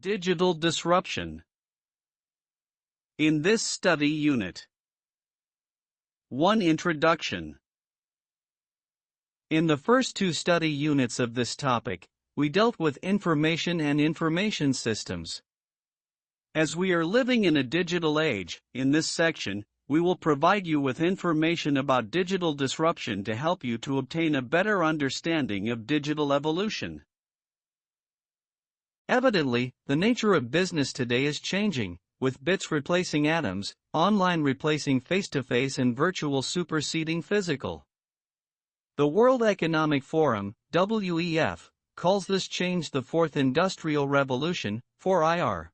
Digital disruption. In this study unit. 1. Introduction. In the first two study units of this topic, we dealt with information and information systems. As we are living in a digital age, in this section, we will provide you with information about digital disruption to help you to obtain a better understanding of digital evolution. Evidently, the nature of business today is changing, with bits replacing atoms, online replacing face-to-face and virtual superseding physical. The World Economic Forum, WEF, calls this change the Fourth Industrial Revolution, 4IR.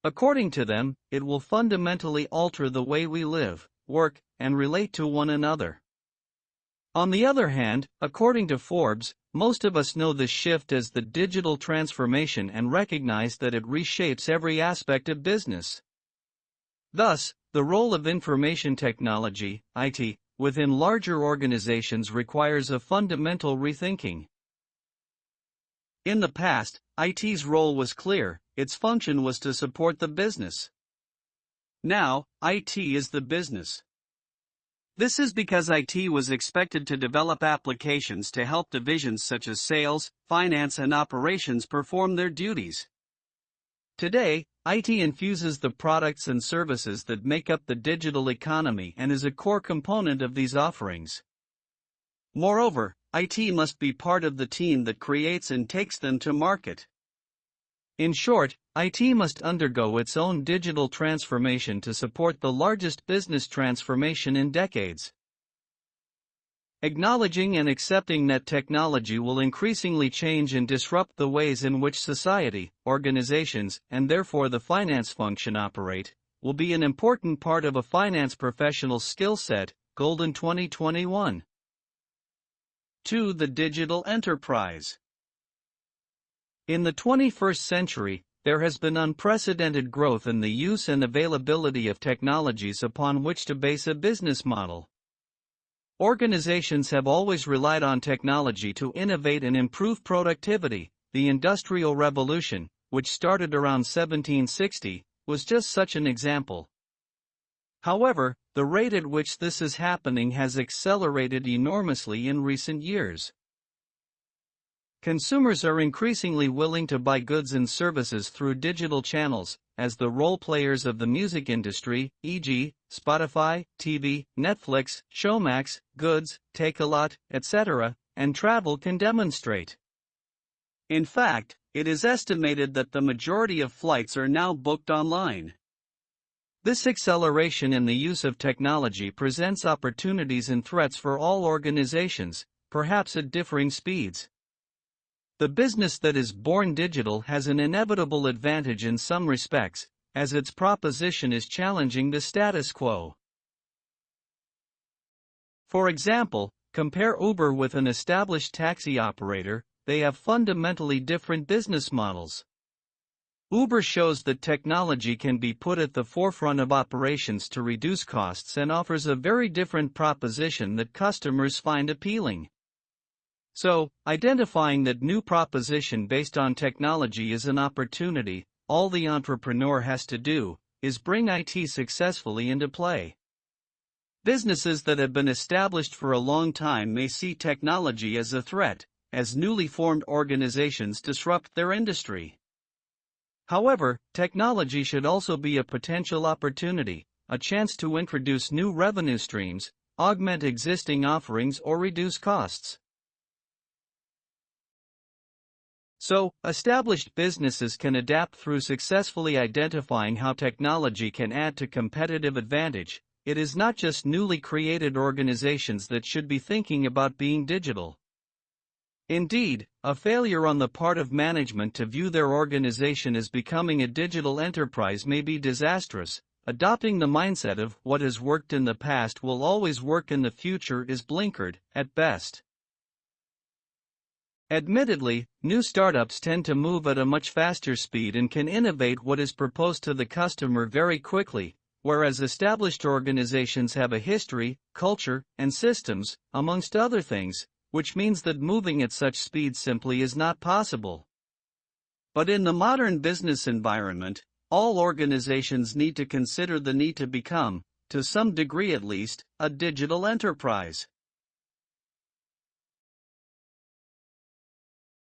According to them, it will fundamentally alter the way we live, work, and relate to one another. On the other hand, according to Forbes, most of us know this shift as the digital transformation and recognize that it reshapes every aspect of business. Thus, the role of information technology, IT, within larger organizations requires a fundamental rethinking. In the past, IT's role was clear, its function was to support the business. Now, IT is the business. This is because IT was expected to develop applications to help divisions such as sales, finance, and operations perform their duties. Today, IT infuses the products and services that make up the digital economy and is a core component of these offerings. Moreover, IT must be part of the team that creates and takes them to market. In short, IT must undergo its own digital transformation to support the largest business transformation in decades. Acknowledging and accepting that technology will increasingly change and disrupt the ways in which society, organizations, and therefore the finance function operate, will be an important part of a finance professional's skill set, Golden 2021. 2. The digital enterprise. In the 21st century, there has been unprecedented growth in the use and availability of technologies upon which to base a business model. Organizations have always relied on technology to innovate and improve productivity. The Industrial Revolution, which started around 1760, was just such an example. However, the rate at which this is happening has accelerated enormously in recent years. Consumers are increasingly willing to buy goods and services through digital channels, as the role players of the music industry, e.g., Spotify, TV, Netflix, Showmax, Goods, Takealot, etc., and travel can demonstrate. In fact, it is estimated that the majority of flights are now booked online. This acceleration in the use of technology presents opportunities and threats for all organizations, perhaps at differing speeds. The business that is born digital has an inevitable advantage in some respects, as its proposition is challenging the status quo. For example, compare Uber with an established taxi operator. They have fundamentally different business models. Uber shows that technology can be put at the forefront of operations to reduce costs and offers a very different proposition that customers find appealing. So, identifying that new proposition based on technology is an opportunity, all the entrepreneur has to do is bring IT successfully into play. Businesses that have been established for a long time may see technology as a threat, as newly formed organizations disrupt their industry. However, technology should also be a potential opportunity, a chance to introduce new revenue streams, augment existing offerings, or reduce costs. So, established businesses can adapt through successfully identifying how technology can add to competitive advantage. It is not just newly created organizations that should be thinking about being digital. Indeed, a failure on the part of management to view their organization as becoming a digital enterprise may be disastrous. Adopting the mindset of what has worked in the past will always work in the future is blinkered, at best. Admittedly, new startups tend to move at a much faster speed and can innovate what is proposed to the customer very quickly, whereas established organizations have a history, culture, and systems, amongst other things, which means that moving at such speed simply is not possible. But in the modern business environment, all organizations need to consider the need to become, to some degree at least, a digital enterprise.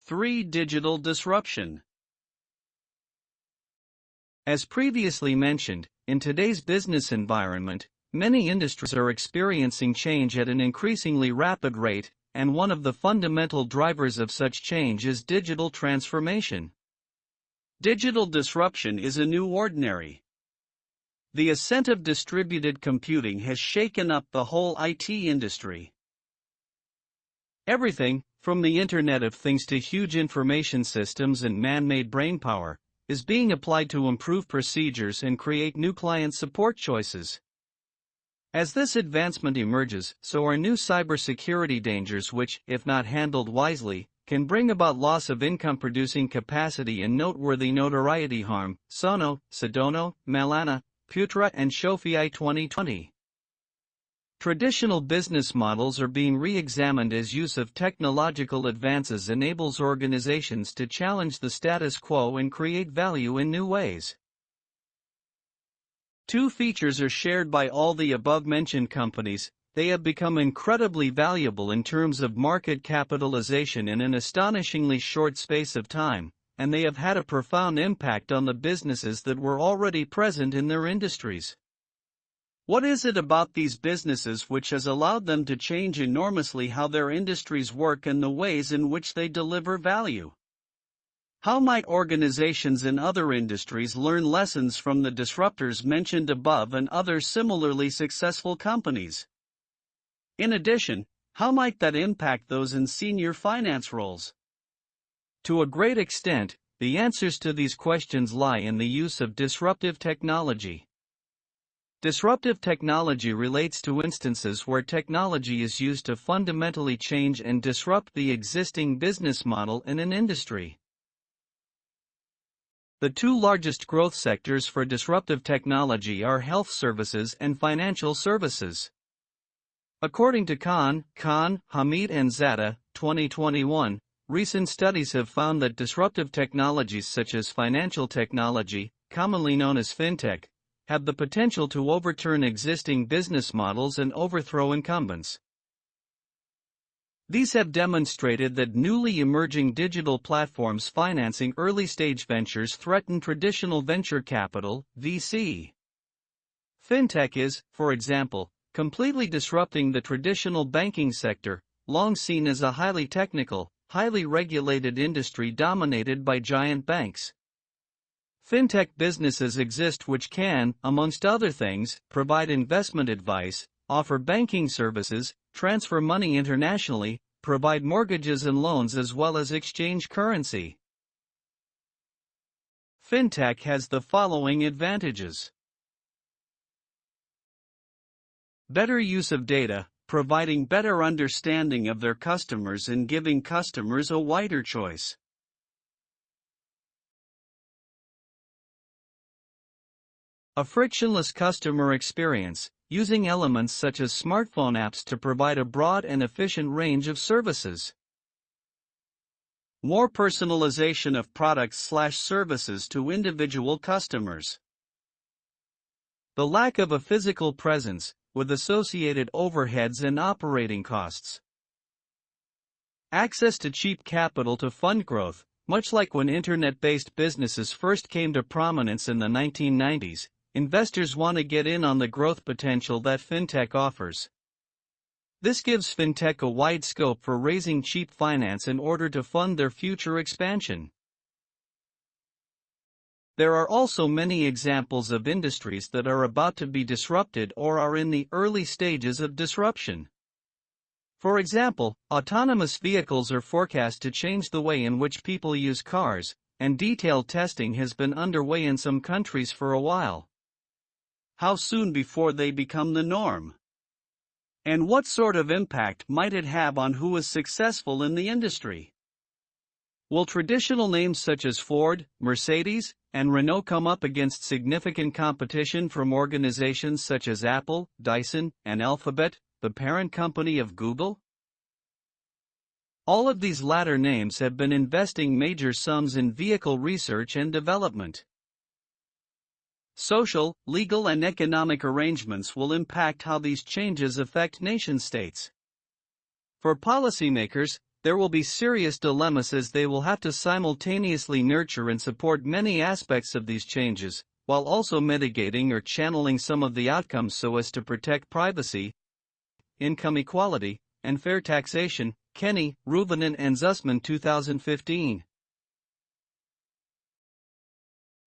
3. Digital disruption. As previously mentioned, in today's business environment, many industries are experiencing change at an increasingly rapid rate, and one of the fundamental drivers of such change is digital transformation. Digital disruption is a new ordinary. The ascent of distributed computing has shaken up the whole IT industry. Everything, from the Internet of Things to huge information systems and man-made brainpower, is being applied to improve procedures and create new client support choices. As this advancement emerges, so are new cybersecurity dangers which, if not handled wisely, can bring about loss of income-producing capacity and noteworthy notoriety harm. Sono, Sedona, Malana, Putra and Shofi 2020. Traditional business models are being re-examined as use of technological advances enables organizations to challenge the status quo and create value in new ways. Two features are shared by all the above-mentioned companies. They have become incredibly valuable in terms of market capitalization in an astonishingly short space of time, and they have had a profound impact on the businesses that were already present in their industries. What is it about these businesses which has allowed them to change enormously how their industries work and the ways in which they deliver value? How might organizations in other industries learn lessons from the disruptors mentioned above and other similarly successful companies? In addition, how might that impact those in senior finance roles? To a great extent, the answers to these questions lie in the use of disruptive technology. Disruptive technology relates to instances where technology is used to fundamentally change and disrupt the existing business model in an industry. The two largest growth sectors for disruptive technology are health services and financial services. According to Khan, Hamid and Zada, 2021, recent studies have found that disruptive technologies such as financial technology, commonly known as fintech, have the potential to overturn existing business models and overthrow incumbents. These have demonstrated that newly emerging digital platforms financing early-stage ventures threaten traditional venture capital, VC. Fintech is, for example, completely disrupting the traditional banking sector, long seen as a highly technical, highly regulated industry dominated by giant banks. Fintech businesses exist which can, amongst other things, provide investment advice, offer banking services, transfer money internationally, provide mortgages and loans as well as exchange currency. Fintech has the following advantages. Better use of data, providing better understanding of their customers and giving customers a wider choice. A frictionless customer experience, using elements such as smartphone apps to provide a broad and efficient range of services. More personalization of products/services to individual customers. The lack of a physical presence, with associated overheads and operating costs. Access to cheap capital to fund growth, much like when internet-based businesses first came to prominence in the 1990s, investors want to get in on the growth potential that fintech offers. This gives fintech a wide scope for raising cheap finance in order to fund their future expansion. There are also many examples of industries that are about to be disrupted or are in the early stages of disruption. For example, autonomous vehicles are forecast to change the way in which people use cars, and detailed testing has been underway in some countries for a while. How soon before they become the norm? And what sort of impact might it have on who is successful in the industry? Will traditional names such as Ford, Mercedes, and Renault come up against significant competition from organizations such as Apple, Dyson, and Alphabet, the parent company of Google? All of these latter names have been investing major sums in vehicle research and development. Social, legal and economic arrangements will impact how these changes affect nation-states. For policymakers, there will be serious dilemmas as they will have to simultaneously nurture and support many aspects of these changes, while also mitigating or channeling some of the outcomes so as to protect privacy, income equality, and fair taxation. Kenny, Ruvanen and Zussman 2015.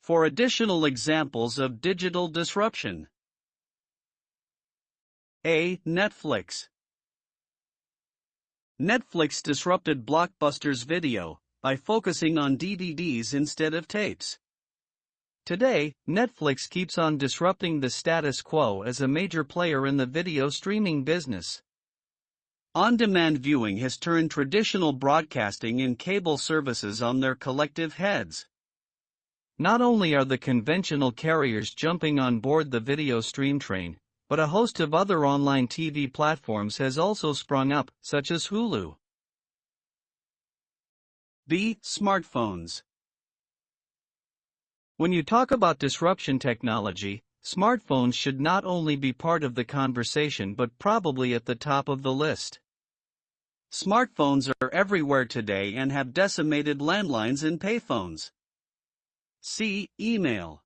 For additional examples of digital disruption. A. Netflix. Netflix disrupted Blockbuster's video by focusing on DVDs instead of tapes. Today, Netflix keeps on disrupting the status quo as a major player in the video streaming business. On-demand viewing has turned traditional broadcasting and cable services on their collective heads. Not only are the conventional carriers jumping on board the video stream train, but a host of other online TV platforms has also sprung up, such as Hulu. B. Smartphones. When you talk about disruption technology, smartphones should not only be part of the conversation but probably at the top of the list. Smartphones are everywhere today and have decimated landlines and payphones. C. Email.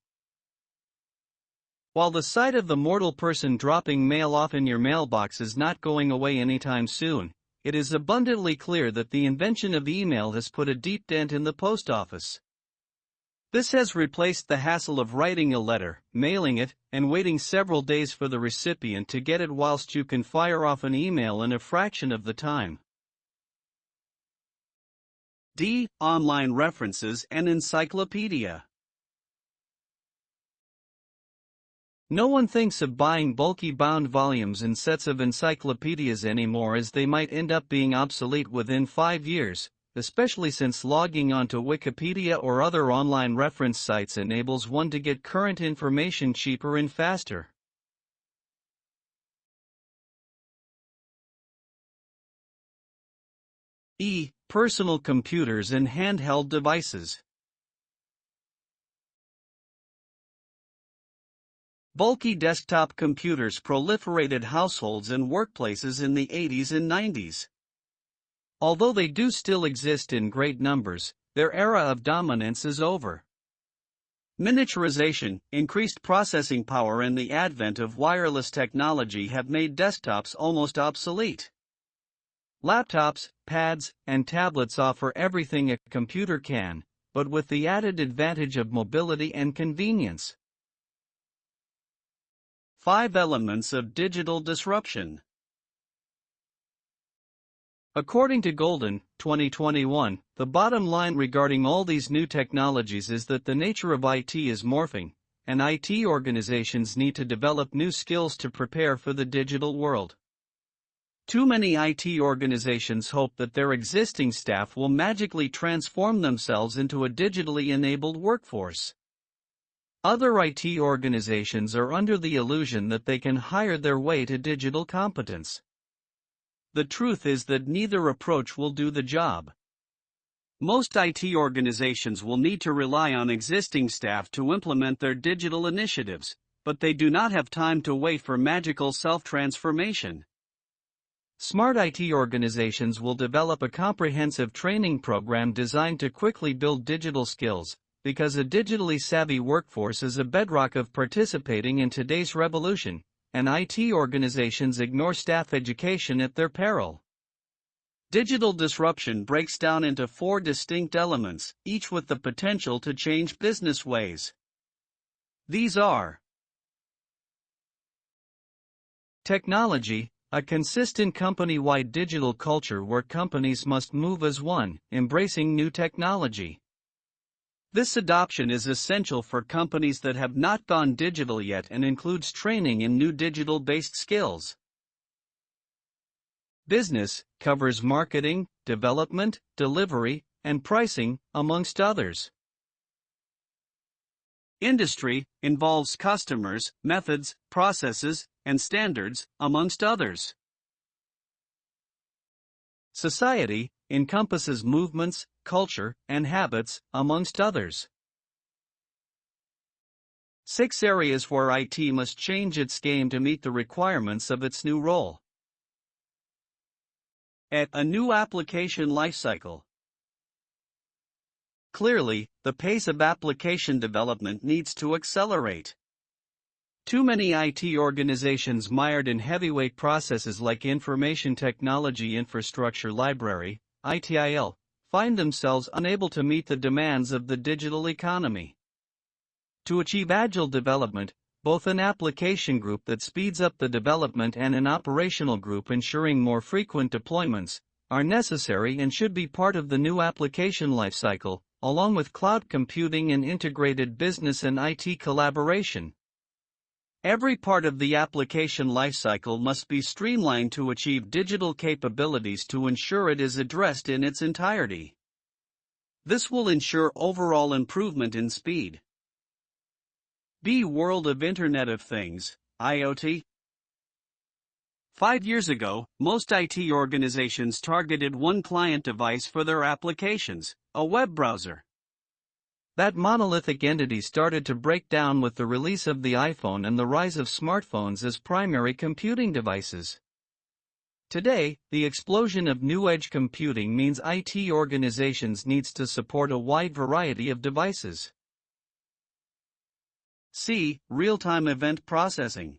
While the sight of the mortal person dropping mail off in your mailbox is not going away anytime soon, it is abundantly clear that the invention of email has put a deep dent in the post office. This has replaced the hassle of writing a letter, mailing it, and waiting several days for the recipient to get it, whilst you can fire off an email in a fraction of the time. D. Online references and encyclopedia. No one thinks of buying bulky bound volumes and sets of encyclopedias anymore, as they might end up being obsolete within 5 years, especially since logging onto Wikipedia or other online reference sites enables one to get current information cheaper and faster. E. Personal computers and handheld devices. Bulky desktop computers proliferated households and workplaces in the 80s and 90s. Although they do still exist in great numbers, their era of dominance is over. Miniaturization, increased processing power and the advent of wireless technology have made desktops almost obsolete. Laptops, pads, and tablets offer everything a computer can, but with the added advantage of mobility and convenience. 5 elements of digital disruption. According to Golden, 2021, the bottom line regarding all these new technologies is that the nature of IT is morphing, and IT organizations need to develop new skills to prepare for the digital world. Too many IT organizations hope that their existing staff will magically transform themselves into a digitally enabled workforce. Other IT organizations are under the illusion that they can hire their way to digital competence. The truth is that neither approach will do the job. Most IT organizations will need to rely on existing staff to implement their digital initiatives, but they do not have time to wait for magical self-transformation. Smart IT organizations will develop a comprehensive training program designed to quickly build digital skills, because a digitally savvy workforce is a bedrock of participating in today's revolution, and IT organizations ignore staff education at their peril. Digital disruption breaks down into 4 distinct elements, each with the potential to change business ways. These are: technology, a consistent company-wide digital culture where companies must move as one, embracing new technology. This adoption is essential for companies that have not gone digital yet and includes training in new digital-based skills. Business covers marketing, development, delivery, and pricing, amongst others. Industry involves customers, methods, processes, and standards, amongst others. Society encompasses movements, culture, and habits, amongst others. 6 areas where IT must change its game to meet the requirements of its new role. At a new application lifecycle. Clearly, the pace of application development needs to accelerate. Too many IT organizations mired in heavyweight processes like Information Technology Infrastructure Library, ITIL, find themselves unable to meet the demands of the digital economy. To achieve agile development, both an application group that speeds up the development and an operational group ensuring more frequent deployments, are necessary and should be part of the new application lifecycle, along with cloud computing and integrated business and IT collaboration. Every part of the application lifecycle must be streamlined to achieve digital capabilities to ensure it is addressed in its entirety. This will ensure overall improvement in speed. B. World of Internet of Things, IoT. 5 years ago, most IT organizations targeted one client device for their applications, a web browser. That monolithic entity started to break down with the release of the iPhone and the rise of smartphones as primary computing devices. Today, the explosion of new edge computing means IT organizations need to support a wide variety of devices. C. Real-time event processing.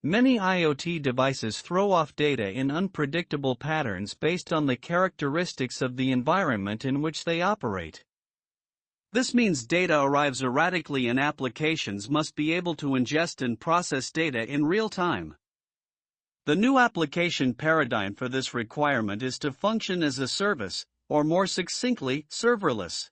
Many IoT devices throw off data in unpredictable patterns based on the characteristics of the environment in which they operate. This means data arrives erratically and applications must be able to ingest and process data in real time. The new application paradigm for this requirement is to function as a service, or more succinctly, serverless.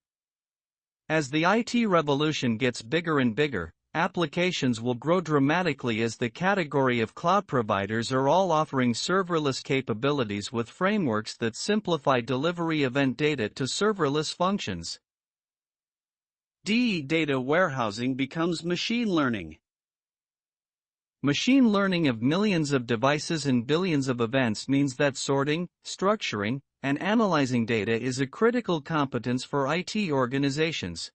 As the IT revolution gets bigger and bigger, applications will grow dramatically as the category of cloud providers are all offering serverless capabilities with frameworks that simplify delivery event data to serverless functions. D. Data warehousing becomes machine learning. Machine learning of millions of devices and billions of events means that sorting, structuring, and analyzing data is a critical competence for IT organizations.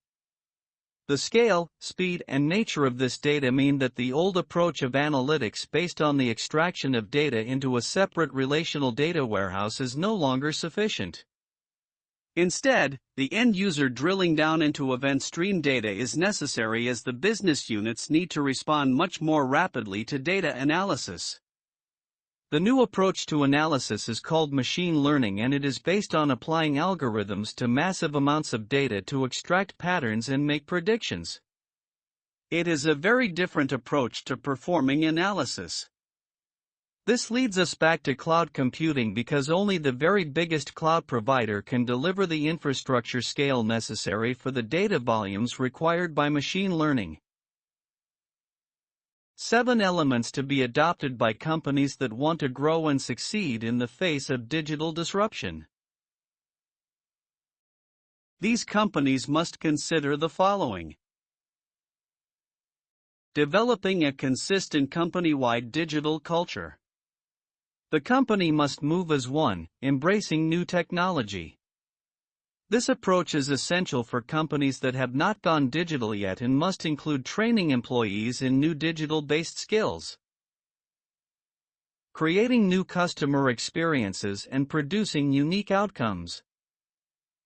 The scale, speed, and nature of this data mean that the old approach of analytics based on the extraction of data into a separate relational data warehouse is no longer sufficient. Instead, the end-user drilling down into event stream data is necessary as the business units need to respond much more rapidly to data analysis. The new approach to analysis is called machine learning, and it is based on applying algorithms to massive amounts of data to extract patterns and make predictions. It is a very different approach to performing analysis. This leads us back to cloud computing because only the very biggest cloud provider can deliver the infrastructure scale necessary for the data volumes required by machine learning. 7 elements to be adopted by companies that want to grow and succeed in the face of digital disruption. These companies must consider the following. Developing a consistent company-wide digital culture. The company must move as one, embracing new technology. This approach is essential for companies that have not gone digital yet and must include training employees in new digital-based skills, creating new customer experiences and producing unique outcomes.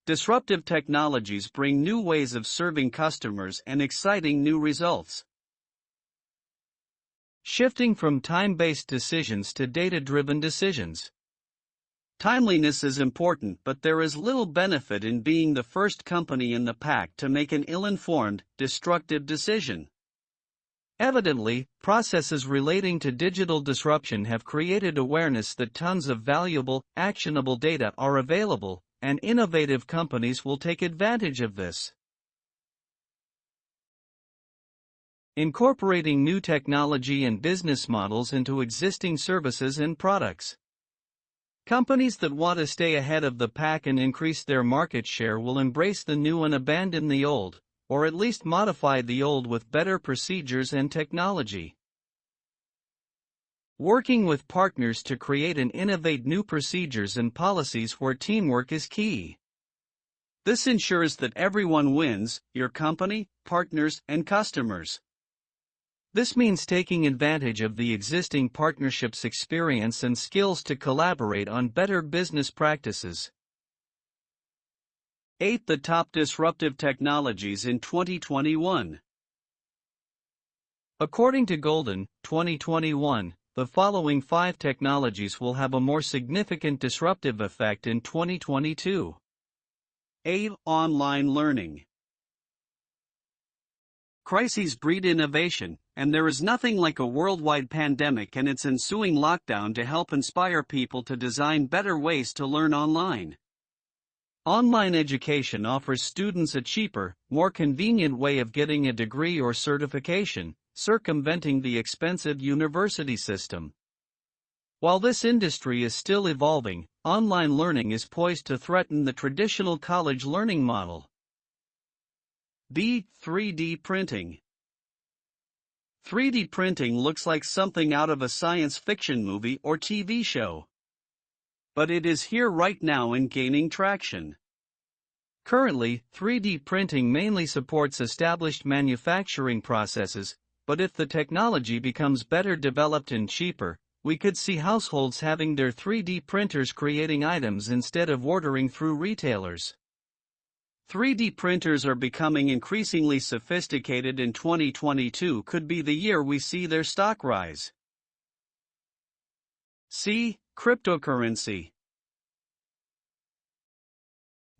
Disruptive technologies bring new ways of serving customers and exciting new results. Shifting from time-based decisions to data-driven decisions. Timeliness is important, but there is little benefit in being the first company in the pack to make an ill-informed, destructive decision. Evidently, processes relating to digital disruption have created awareness that tons of valuable, actionable data are available, and innovative companies will take advantage of this. Incorporating new technology and business models into existing services and products. Companies that want to stay ahead of the pack and increase their market share will embrace the new and abandon the old, or at least modify the old with better procedures and technology. Working with partners to create and innovate new procedures and policies where teamwork is key. This ensures that everyone wins, your company, partners, and customers. This means taking advantage of the existing partnership's experience and skills to collaborate on better business practices. 8. The top disruptive technologies in 2021. According to Golden, 2021, the following 5 technologies will have a more significant disruptive effect in 2022. A. Online learning. Crises breed innovation, and there is nothing like a worldwide pandemic and its ensuing lockdown to help inspire people to design better ways to learn online. Online education offers students a cheaper, more convenient way of getting a degree or certification, circumventing the expensive university system. While this industry is still evolving, online learning is poised to threaten the traditional college learning model. B. 3D printing. 3D printing looks like something out of a science fiction movie or TV show. But it is here right now and gaining traction. Currently, 3D printing mainly supports established manufacturing processes, but if the technology becomes better developed and cheaper, we could see households having their 3D printers creating items instead of ordering through retailers. 3D printers are becoming increasingly sophisticated, and 2022 could be the year we see their stock rise. C. Cryptocurrency.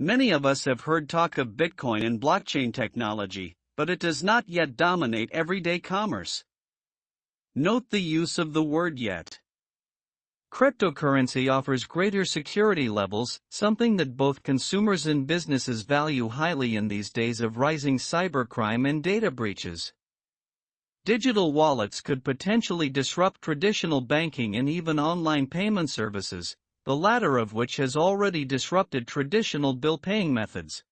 Many of us have heard talk of Bitcoin and blockchain technology, but it does not yet dominate everyday commerce. Note the use of the word yet. Cryptocurrency offers greater security levels, something that both consumers and businesses value highly in these days of rising cybercrime and data breaches. Digital wallets could potentially disrupt traditional banking and even online payment services, the latter of which has already disrupted traditional bill-paying methods.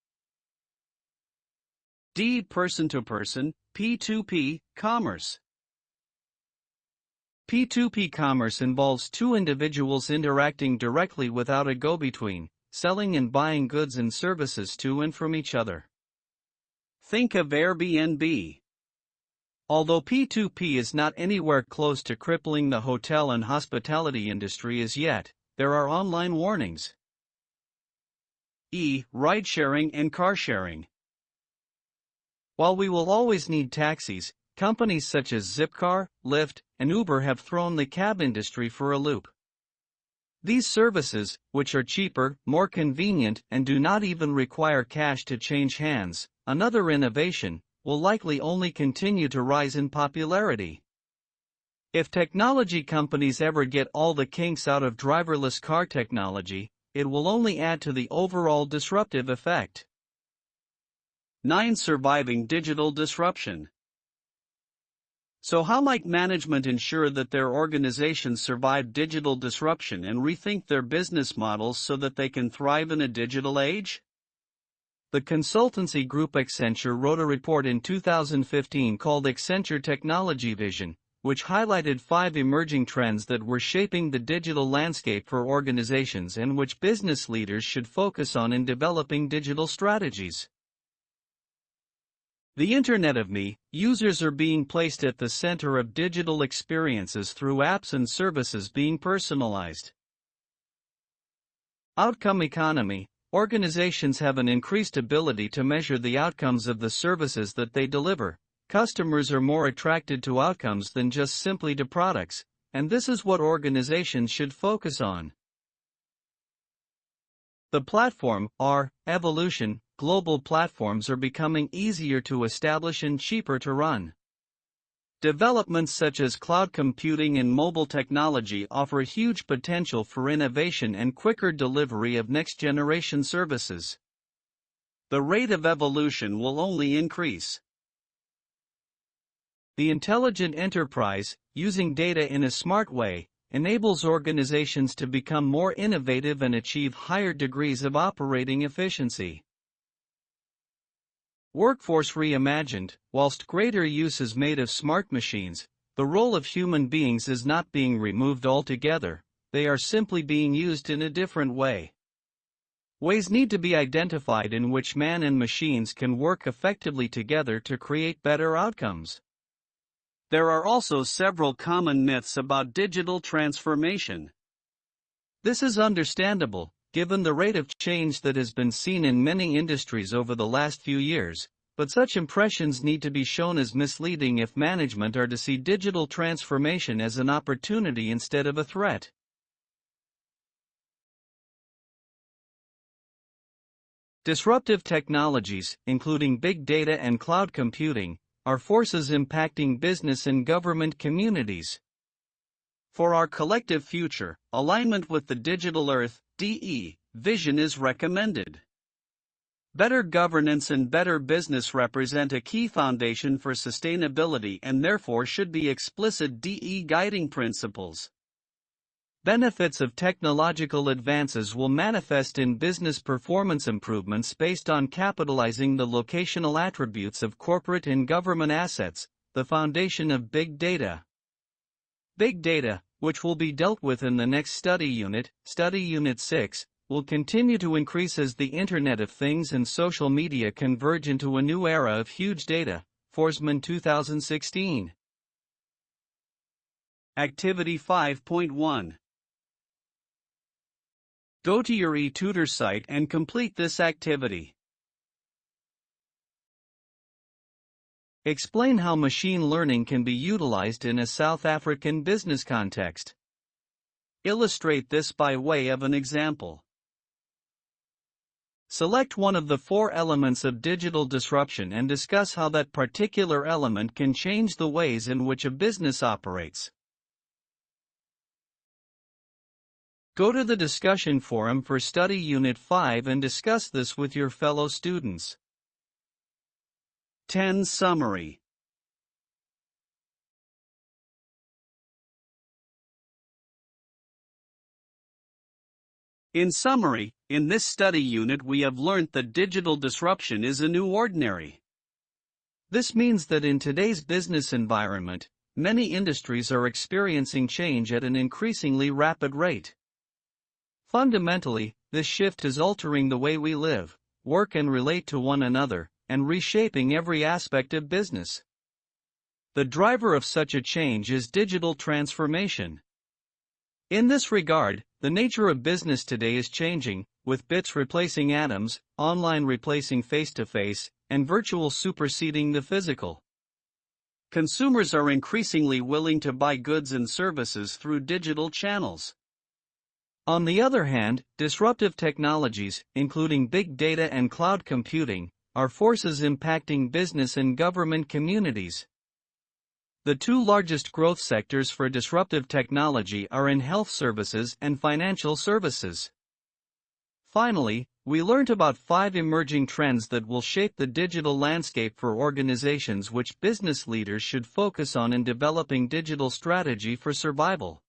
D. Person-to-person, P2P, commerce. P2P commerce involves two individuals interacting directly without a go-between, selling and buying goods and services to and from each other. Think of Airbnb. Although P2P is not anywhere close to crippling the hotel and hospitality industry as yet, there are online warnings. E. Ride-sharing and car-sharing. While we will always need taxis, companies such as Zipcar, Lyft, and Uber have thrown the cab industry for a loop. These services, which are cheaper, more convenient, and do not even require cash to change hands, another innovation, will likely only continue to rise in popularity. If technology companies ever get all the kinks out of driverless car technology, it will only add to the overall disruptive effect. 9. Surviving digital disruption. So how might management ensure that their organizations survive digital disruption and rethink their business models so that they can thrive in a digital age? The consultancy group Accenture wrote a report in 2015 called Accenture Technology Vision, which highlighted 5 emerging trends that were shaping the digital landscape for organizations and which business leaders should focus on in developing digital strategies. The Internet of Me, users are being placed at the center of digital experiences through apps and services being personalized. Outcome economy, organizations have an increased ability to measure the outcomes of the services that they deliver. Customers are more attracted to outcomes than just simply to products, and this is what organizations should focus on. The platform, evolution. Global platforms are becoming easier to establish and cheaper to run. Developments such as cloud computing and mobile technology offer huge potential for innovation and quicker delivery of next-generation services. The rate of evolution will only increase. The intelligent enterprise, using data in a smart way, enables organizations to become more innovative and achieve higher degrees of operating efficiency. Workforce reimagined. Whilst greater use is made of smart machines, The role of human beings is not being removed altogether, they are simply being used in a different way. Ways need to be identified in which man and machines can work effectively together to create better outcomes. There are also several common myths about digital transformation. This is understandable, given the rate of change that has been seen in many industries over the last few years, but such impressions need to be shown as misleading if management are to see digital transformation as an opportunity instead of a threat. Disruptive technologies, including big data and cloud computing, are forces impacting business and government communities. For our collective future, alignment with the Digital Earth (DE) vision is recommended. Better governance and better business represent a key foundation for sustainability and therefore should be explicit DE guiding principles. Benefits of technological advances will manifest in business performance improvements based on capitalizing the locational attributes of corporate and government assets, the foundation of big data. Big data, which will be dealt with in the next study unit, Study Unit 6, will continue to increase as the Internet of Things and social media converge into a new era of huge data. Forsman 2016. Activity 5.1. Go to your eTutor site and complete this activity. Explain how machine learning can be utilized in a South African business context. Illustrate this by way of an example. Select one of the 4 elements of digital disruption and discuss how that particular element can change the ways in which a business operates. Go to the discussion forum for Study Unit 5 and discuss this with your fellow students. 10 Summary. In summary, in this study unit we have learnt that digital disruption is a new ordinary. This means that in today's business environment, many industries are experiencing change at an increasingly rapid rate. Fundamentally, this shift is altering the way we live, work and relate to one another, and reshaping every aspect of business. The driver of such a change is digital transformation. In this regard, the nature of business today is changing, with bits replacing atoms, online replacing face-to-face, and virtual superseding the physical. Consumers are increasingly willing to buy goods and services through digital channels. On the other hand, disruptive technologies, including big data and cloud computing, are forces impacting business and government communities. The 2 largest growth sectors for disruptive technology are in health services and financial services. Finally, we learned about 5 emerging trends that will shape the digital landscape for organizations, which business leaders should focus on in developing digital strategy for survival.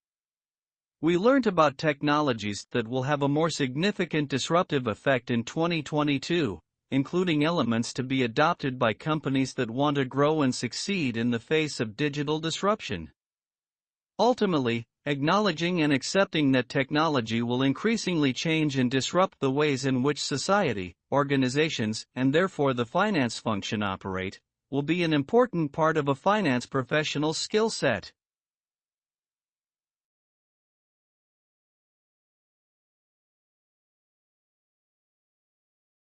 We learned about technologies that will have a more significant disruptive effect in 2022, including elements to be adopted by companies that want to grow and succeed in the face of digital disruption. Ultimately, acknowledging and accepting that technology will increasingly change and disrupt the ways in which society, organizations, and therefore the finance function operate, will be an important part of a finance professional's skill set.